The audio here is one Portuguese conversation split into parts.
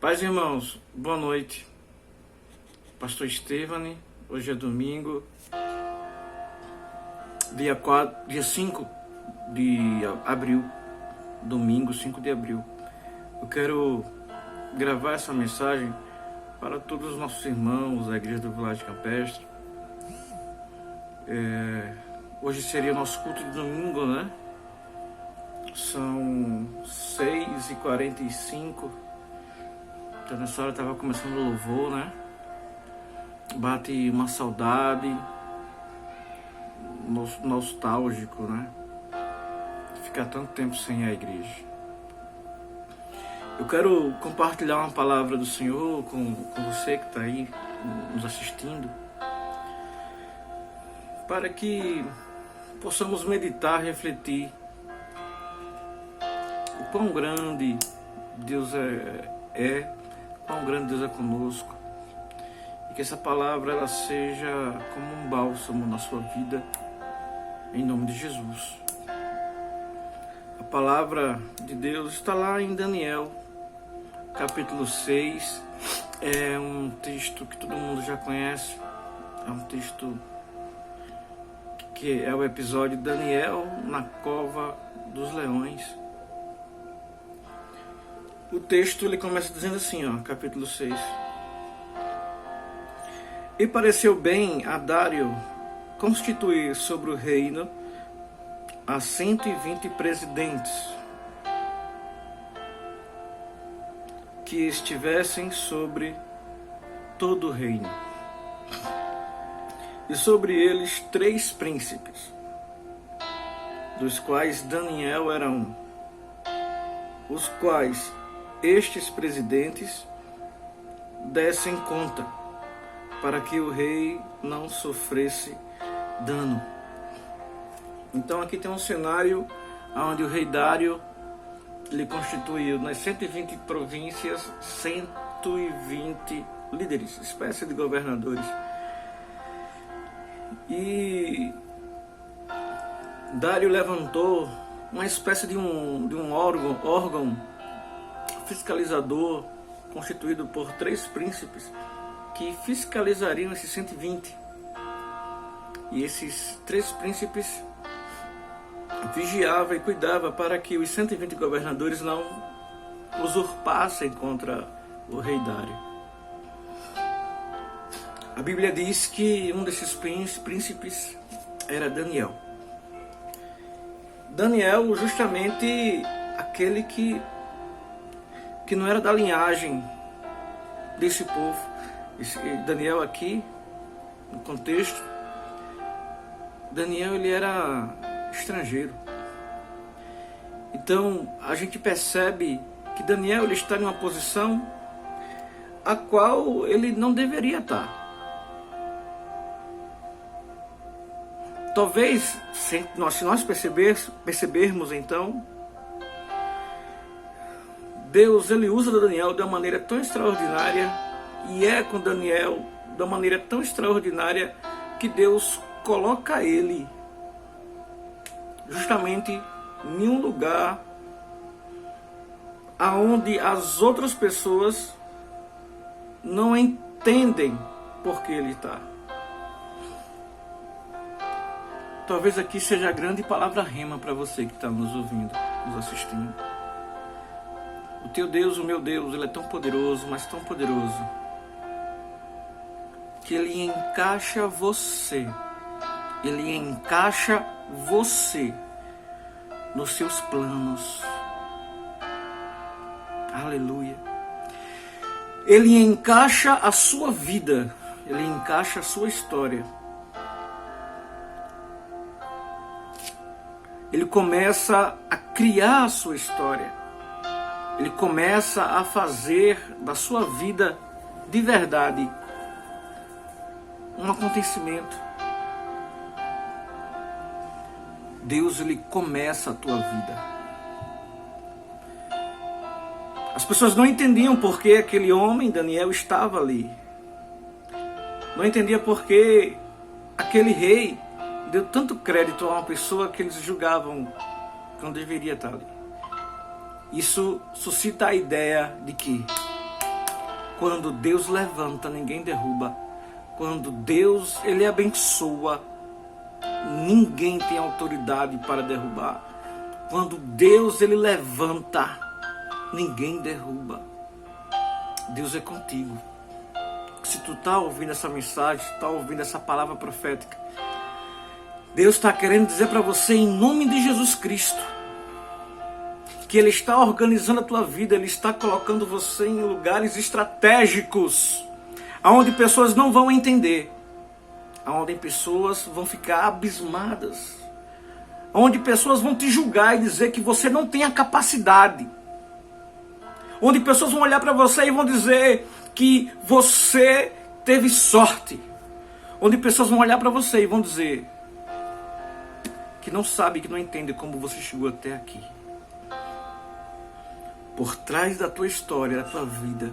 Paz, irmãos, boa noite. Pastor Estevane, hoje é domingo, dia 5 de abril, domingo 5 de abril. Eu quero gravar essa mensagem para todos os nossos irmãos da Igreja do Vilagem Campestre. Hoje seria o nosso culto de domingo, né? São 6h45. Então nessa hora estava começando o louvor, né? Bate uma saudade, nostálgico, né? Ficar tanto tempo sem a igreja. Eu quero compartilhar uma palavra do Senhor com você que está aí nos assistindo, para que possamos meditar, refletir o quão grande Deus é, quão grande Deus é conosco, e que essa palavra ela seja como um bálsamo na sua vida, em nome de Jesus. A palavra de Deus está lá em Daniel, capítulo 6, é um texto que todo mundo já conhece, é um texto que é o episódio de Daniel na cova dos leões. O texto ele começa dizendo assim, capítulo 6. E pareceu bem a Dário constituir sobre o reino a 120 presidentes que estivessem sobre todo o reino, e sobre eles 3 príncipes, dos quais Daniel era um, os quais estes presidentes dessem conta, para que o rei não sofresse dano. Então aqui tem um cenário onde o rei Dário ele constituiu nas 120 províncias 120 líderes, espécie de governadores. E Dário levantou uma espécie de um órgão fiscalizador constituído por 3 príncipes que fiscalizariam esses 120. E esses 3 príncipes vigiavam e cuidavam para que os 120 governadores não usurpassem contra o rei Dário. A Bíblia diz que um desses príncipes era Daniel. Daniel, justamente aquele que não era da linhagem desse povo. Daniel aqui, no contexto, Daniel ele era estrangeiro. Então a gente percebe que Daniel ele está em uma posição a qual ele não deveria estar. Talvez, se nós percebermos então, Deus ele usa Daniel de uma maneira tão extraordinária, e é com Daniel de uma maneira tão extraordinária que Deus coloca ele justamente em um lugar aonde as outras pessoas não entendem por que ele está. Talvez aqui seja a grande palavra rema para você que está nos ouvindo, nos assistindo. O teu Deus, o meu Deus, ele é tão poderoso, mas tão poderoso, que ele encaixa você. Ele encaixa você nos seus planos. Aleluia. Ele encaixa a sua vida. Ele encaixa a sua história. Ele começa a criar a sua história. Ele começa a fazer da sua vida de verdade um acontecimento. Deus ele começa a tua vida. As pessoas não entendiam por que aquele homem, Daniel, estava ali. Não entendia por que aquele rei deu tanto crédito a uma pessoa que eles julgavam que não deveria estar ali. Isso suscita a ideia de que Quando Deus levanta, ninguém derruba. Quando Deus, Ele abençoa, ninguém tem autoridade para derrubar. Quando Deus, Ele levanta, ninguém derruba. Deus é contigo. Se tu está ouvindo essa mensagem, se tu está ouvindo essa palavra profética, Deus está querendo dizer para você, em nome de Jesus Cristo, que Ele está organizando a tua vida, Ele está colocando você em lugares estratégicos, onde pessoas não vão entender, onde pessoas vão ficar abismadas, onde pessoas vão te julgar e dizer que você não tem a capacidade, onde pessoas vão olhar para você e vão dizer que você teve sorte, onde pessoas vão olhar para você e vão dizer que não sabe, que não entende como você chegou até aqui. Por trás da tua história, da tua vida,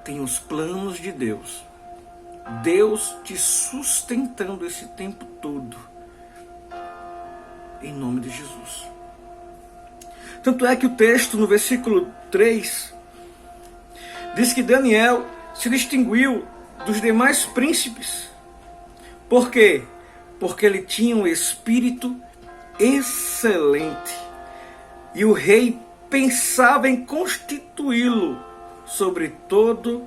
tem os planos de Deus. Deus te sustentando esse tempo todo. Em nome de Jesus. Tanto é que o texto, no versículo 3, diz que Daniel se distinguiu dos demais príncipes. Por quê? Porque ele tinha um espírito excelente. E o rei pensava em constituí-lo sobre todo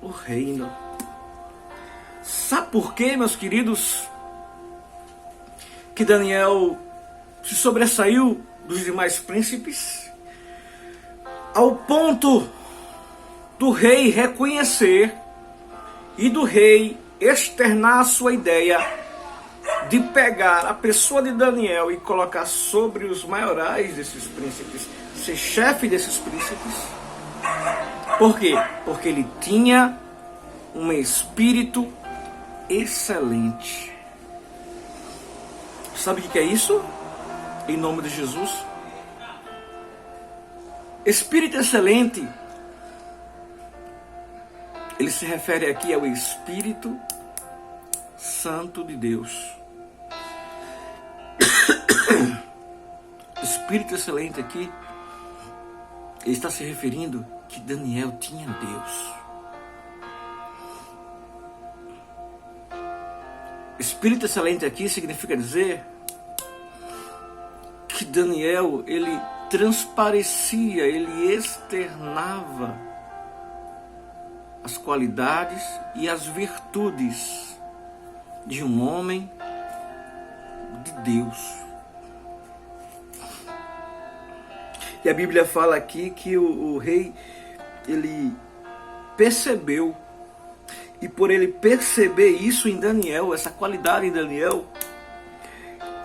o reino. Sabe por quê, meus queridos, que Daniel se sobressaiu dos demais príncipes? Ao ponto do rei reconhecer e do rei externar a sua ideia de pegar a pessoa de Daniel e colocar sobre os maiorais desses príncipes, ser chefe desses príncipes. Por quê? Porque ele tinha um espírito excelente. Sabe o que é isso? Em nome de Jesus. Espírito excelente, ele se refere aqui ao Espírito Santo de Deus. Espírito excelente aqui, ele está se referindo que Daniel tinha Deus. Espírito excelente aqui significa dizer que Daniel, ele transparecia, ele externava as qualidades e as virtudes de um homem de Deus. E a Bíblia fala aqui que o rei, ele percebeu, e por ele perceber isso em Daniel, essa qualidade em Daniel,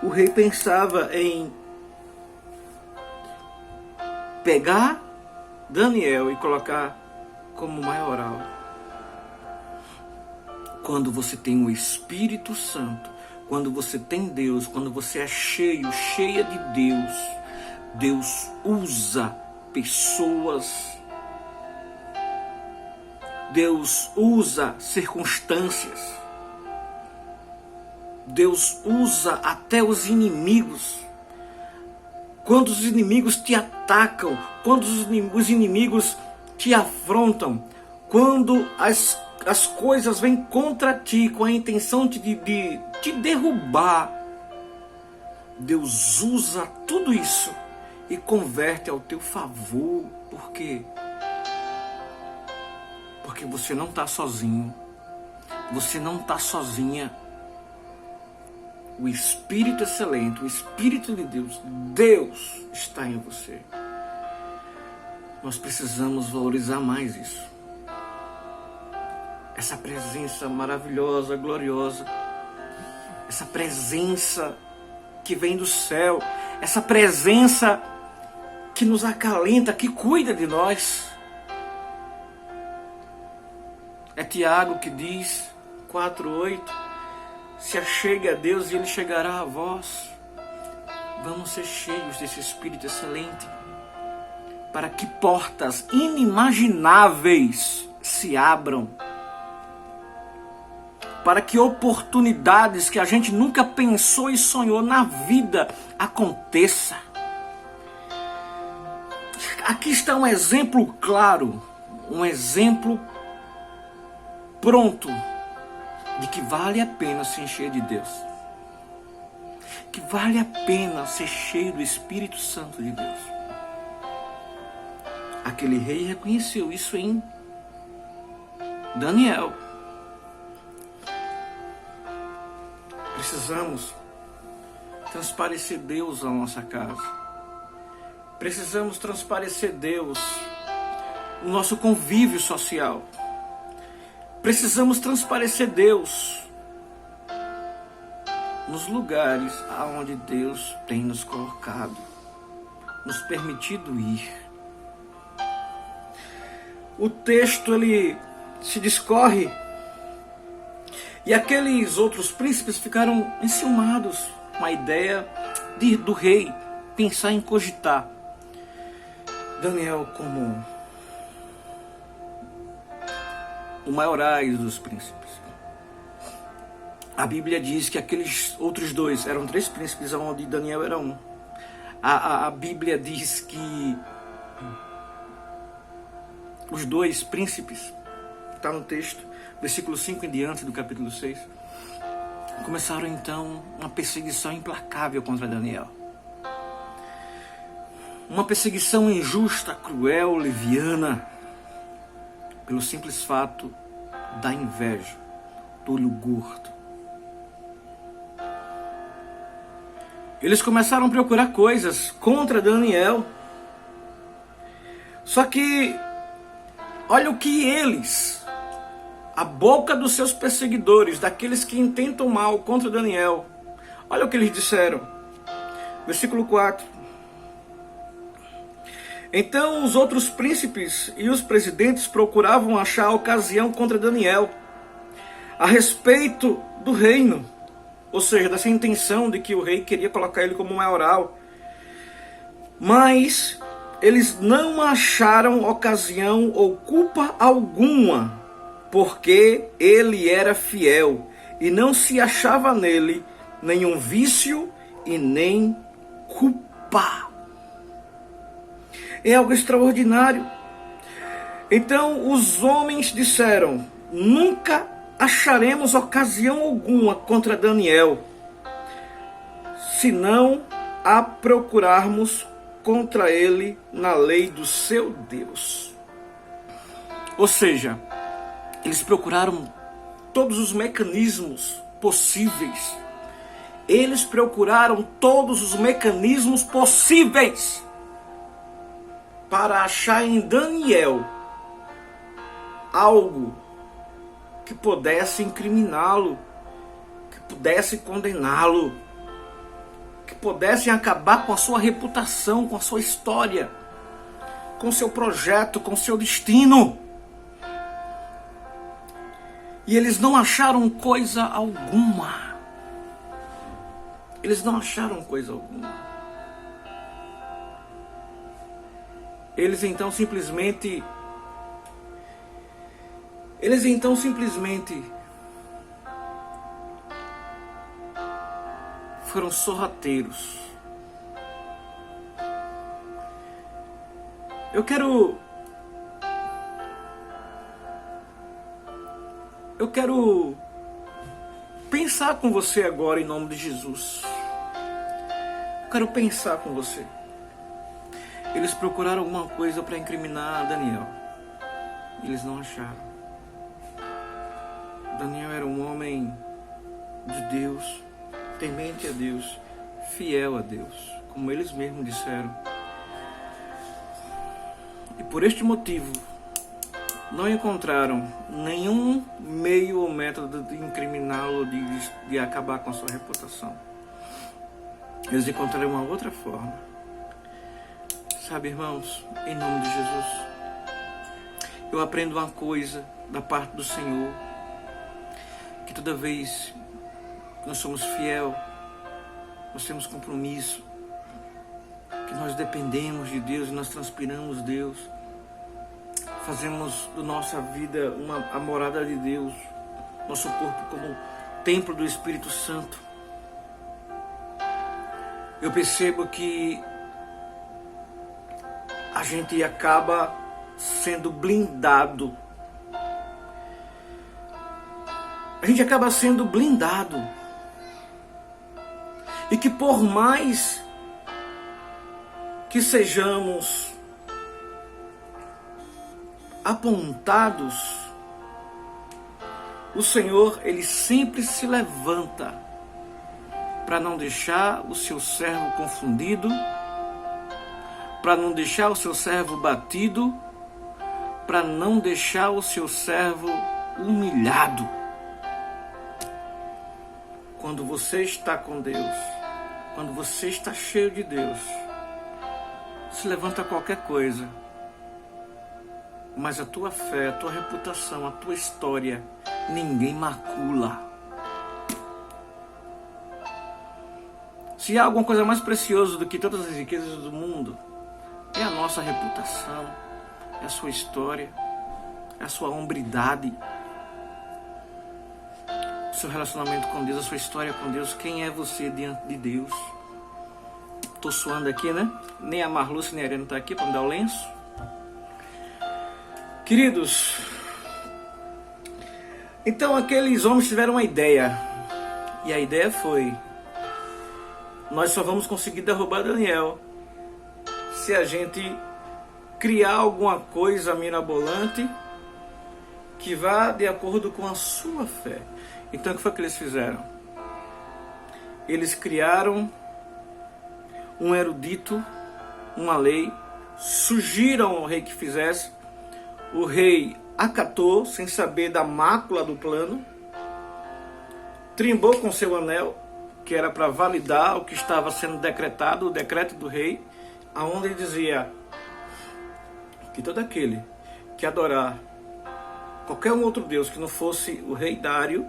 o rei pensava em pegar Daniel e colocar como maioral. Quando você tem o Espírito Santo, quando você tem Deus, quando você é cheia de Deus, Deus usa pessoas, Deus usa circunstâncias, Deus usa até os inimigos. Quando os inimigos te atacam, quando os inimigos te afrontam, quando as coisas vêm contra ti com a intenção de te derrubar, Deus usa tudo isso e converte ao teu favor. Por quê? Porque você não está sozinho. Você não está sozinha. O Espírito excelente, o Espírito de Deus, Deus está em você. Nós precisamos valorizar mais isso. Essa presença maravilhosa, gloriosa. Essa presença que vem do céu. Essa presença que nos acalenta, que cuida de nós. É Tiago que diz, 4:8, se achegue a Deus e Ele chegará a vós. Vamos ser cheios desse Espírito excelente, para que portas inimagináveis se abram, para que oportunidades que a gente nunca pensou e sonhou na vida aconteça. Aqui está um exemplo claro, um exemplo pronto de que vale a pena se encher de Deus. Que vale a pena ser cheio do Espírito Santo de Deus. Aquele rei reconheceu isso em Daniel. Precisamos transparecer Deus à nossa casa. Precisamos transparecer Deus no nosso convívio social. Precisamos transparecer Deus nos lugares aonde Deus tem nos colocado, nos permitido ir. O texto ele se discorre e aqueles outros príncipes ficaram enciumados com a ideia do rei pensar em cogitar Daniel como o maiorais dos príncipes. A Bíblia diz que aqueles outros dois, eram 3 príncipes, onde Daniel era um. A Bíblia diz que os 2 príncipes, está no texto, versículo 5 em diante do capítulo 6, começaram então uma perseguição implacável contra Daniel. Uma perseguição injusta, cruel, leviana, pelo simples fato da inveja, do olho gordo. Eles começaram a procurar coisas contra Daniel. Só que, olha o que eles, a boca dos seus perseguidores, daqueles que intentam mal contra Daniel, olha o que eles disseram. Versículo 4. Então os outros príncipes e os presidentes procuravam achar ocasião contra Daniel a respeito do reino, ou seja, dessa intenção de que o rei queria colocar ele como maioral. Mas eles não acharam ocasião ou culpa alguma, porque ele era fiel e não se achava nele nenhum vício e nem culpa. É algo extraordinário. Então os homens disseram: nunca acharemos ocasião alguma contra Daniel, se não a procurarmos contra ele na lei do seu Deus. Ou seja, eles procuraram todos os mecanismos possíveis. Eles procuraram todos os mecanismos possíveis para achar em Daniel algo que pudesse incriminá-lo, que pudesse condená-lo, que pudessem acabar com a sua reputação, com a sua história, com seu projeto, com seu destino. E eles não acharam coisa alguma. Eles não acharam coisa alguma. Eles então simplesmente foram sorrateiros. Eu quero pensar com você agora em nome de Jesus. Eu quero pensar com você. Eles procuraram alguma coisa para incriminar Daniel. Eles não acharam. Daniel era um homem de Deus, temente a Deus, fiel a Deus, como eles mesmos disseram. E por este motivo, não encontraram nenhum meio ou método de incriminá-lo, de acabar com a sua reputação. Eles encontraram uma outra forma. Sabe, irmãos, em nome de Jesus, eu aprendo uma coisa da parte do Senhor, que toda vez que nós somos fiel, nós temos compromisso, que nós dependemos de Deus e nós transpiramos Deus, fazemos da nossa vida a morada de Deus, nosso corpo como templo do Espírito Santo. Eu percebo que a gente acaba sendo blindado. A gente acaba sendo blindado. E que por mais que sejamos apontados, o Senhor, Ele sempre se levanta para não deixar o seu servo confundido, para não deixar o seu servo batido, para não deixar o seu servo humilhado. Quando você está com Deus, quando você está cheio de Deus, se levanta qualquer coisa, mas a tua fé, a tua reputação, a tua história, ninguém macula. Se há alguma coisa mais preciosa do que todas as riquezas do mundo, é a nossa reputação, é a sua história, é a sua hombridade, o seu relacionamento com Deus, a sua história com Deus. Quem é você diante de Deus? Estou suando aqui, né? Nem a Marluce nem a Ariana está aqui para me dar o lenço. Queridos, então aqueles homens tiveram uma ideia. E a ideia foi: nós só vamos conseguir derrubar Daniel se a gente criar alguma coisa mirabolante que vá de acordo com a sua fé. Então o que foi que eles fizeram? Eles criaram um erudito, uma lei, sugeriram ao rei que fizesse. O rei acatou, sem saber da mácula do plano, trimbou com seu anel, que era para validar o que estava sendo decretado, o decreto do rei, aonde ele dizia que todo aquele que adorar qualquer um outro deus que não fosse o rei Dário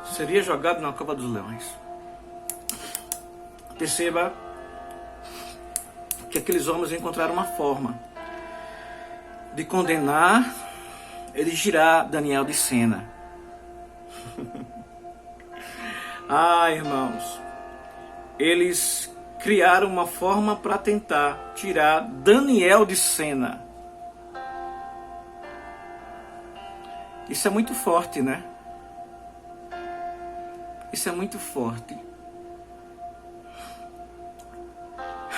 seria jogado na cova dos leões. Perceba que aqueles homens encontraram uma forma de condenar e de tirar Daniel de cena. Irmãos, eles criaram uma forma para tentar tirar Daniel de cena. Isso é muito forte, né? Isso é muito forte.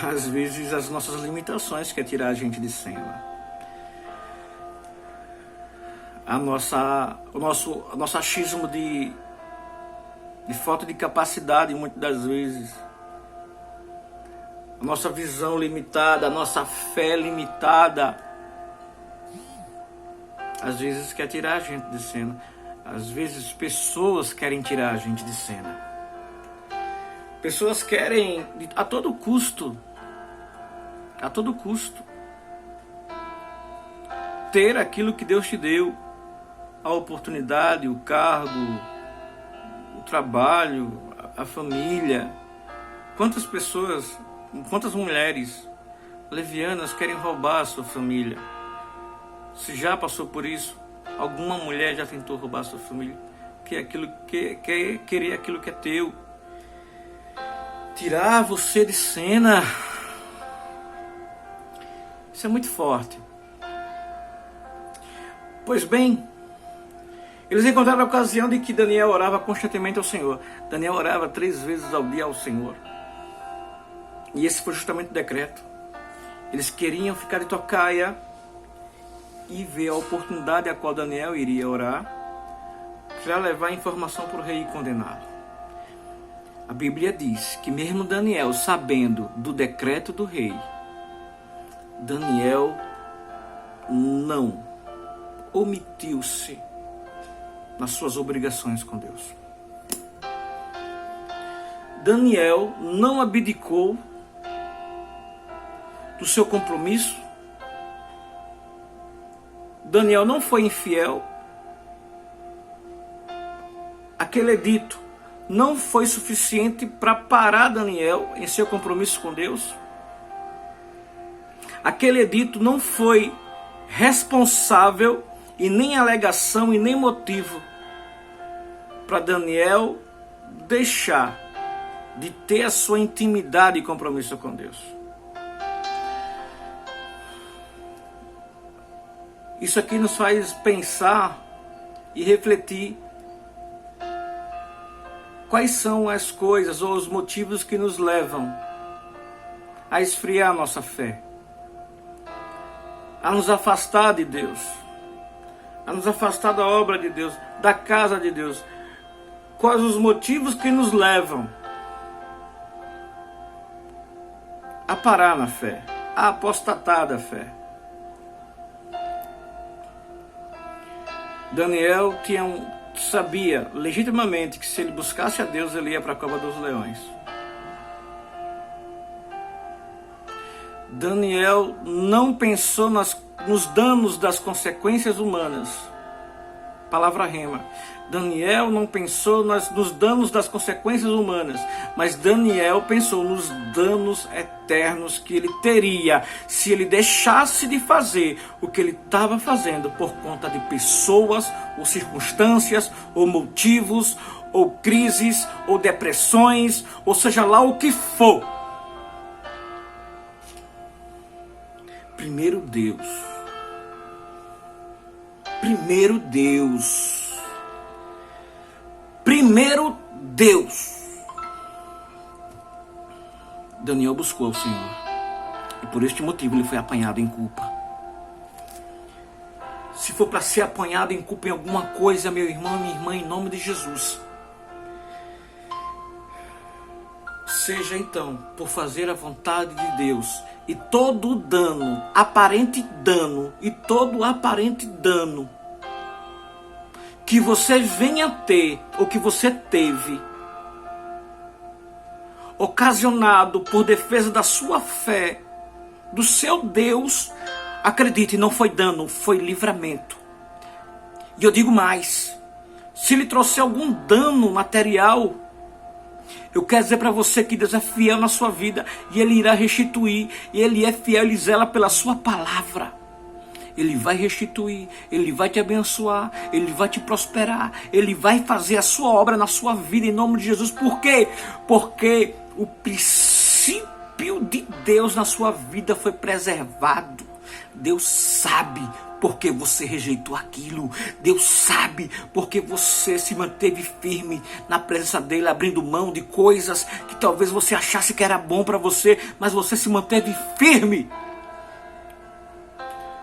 Às vezes as nossas limitações querem tirar a gente de cena. O nosso achismo de falta de capacidade, muitas das vezes, a nossa visão limitada, a nossa fé limitada, às vezes quer tirar a gente de cena. Às vezes pessoas querem tirar a gente de cena. Pessoas querem a todo custo, ter aquilo que Deus te deu, a oportunidade, o cargo, o trabalho, a família. Quantas pessoas, quantas mulheres levianas querem roubar a sua família? Se já passou por isso, alguma mulher já tentou roubar a sua família? Querer aquilo que é teu, tirar você de cena. Isso é muito forte. Pois bem, eles encontraram a ocasião de que Daniel orava constantemente ao Senhor. Daniel orava 3 vezes ao dia ao Senhor. E esse foi justamente o decreto. Eles queriam ficar de tocaia e ver a oportunidade a qual Daniel iria orar para levar a informação para o rei condenado. A Bíblia diz que mesmo Daniel, sabendo do decreto do rei, Daniel não omitiu-se nas suas obrigações com Deus. Daniel não abdicou do seu compromisso. Daniel não foi infiel. Aquele edito não foi suficiente para parar Daniel em seu compromisso com Deus. Aquele edito não foi responsável e nem alegação e nem motivo para Daniel deixar de ter a sua intimidade e compromisso com Deus. Isso aqui nos faz pensar e refletir quais são as coisas ou os motivos que nos levam a esfriar a nossa fé, a nos afastar de Deus, a nos afastar da obra de Deus, da casa de Deus. Quais os motivos que nos levam a parar na fé, a apostatar da fé. Daniel sabia legitimamente que se ele buscasse a Deus, ele ia para a cova dos leões. Daniel não pensou nos danos das consequências humanas. Palavra rema. Daniel não pensou nos danos das consequências humanas, mas Daniel pensou nos danos eternos que ele teria se ele deixasse de fazer o que ele estava fazendo por conta de pessoas, ou circunstâncias, ou motivos, ou crises, ou depressões, ou seja lá o que for. Primeiro Deus. Primeiro Deus. Primeiro Deus. Daniel buscou o Senhor. E por este motivo ele foi apanhado em culpa. Se for para ser apanhado em culpa em alguma coisa, meu irmão e minha irmã, em nome de Jesus, seja então por fazer a vontade de Deus. E todo dano, aparente dano, e todo aparente dano que você venha ter, ou que você teve, ocasionado por defesa da sua fé, do seu Deus, acredite, não foi dano, foi livramento. E eu digo mais, se lhe trouxer algum dano material, eu quero dizer para você que Deus é fiel na sua vida, e Ele irá restituir, e Ele é fiel e zela pela sua palavra. Ele vai restituir, Ele vai te abençoar, Ele vai te prosperar, Ele vai fazer a sua obra na sua vida em nome de Jesus. Por quê? Porque o princípio de Deus na sua vida foi preservado. Deus sabe porque você rejeitou aquilo. Deus sabe porque você se manteve firme na presença dele, abrindo mão de coisas que talvez você achasse que era bom para você, mas você se manteve firme.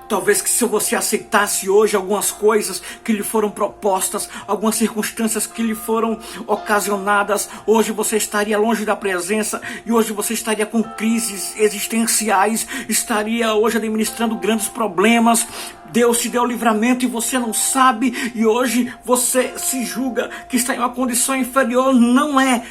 Talvez que se você aceitasse hoje algumas coisas que lhe foram propostas, algumas circunstâncias que lhe foram ocasionadas, hoje você estaria longe da presença, e hoje você estaria com crises existenciais, estaria hoje administrando grandes problemas. Deus te deu livramento e você não sabe, e hoje você se julga que está em uma condição inferior. Não é.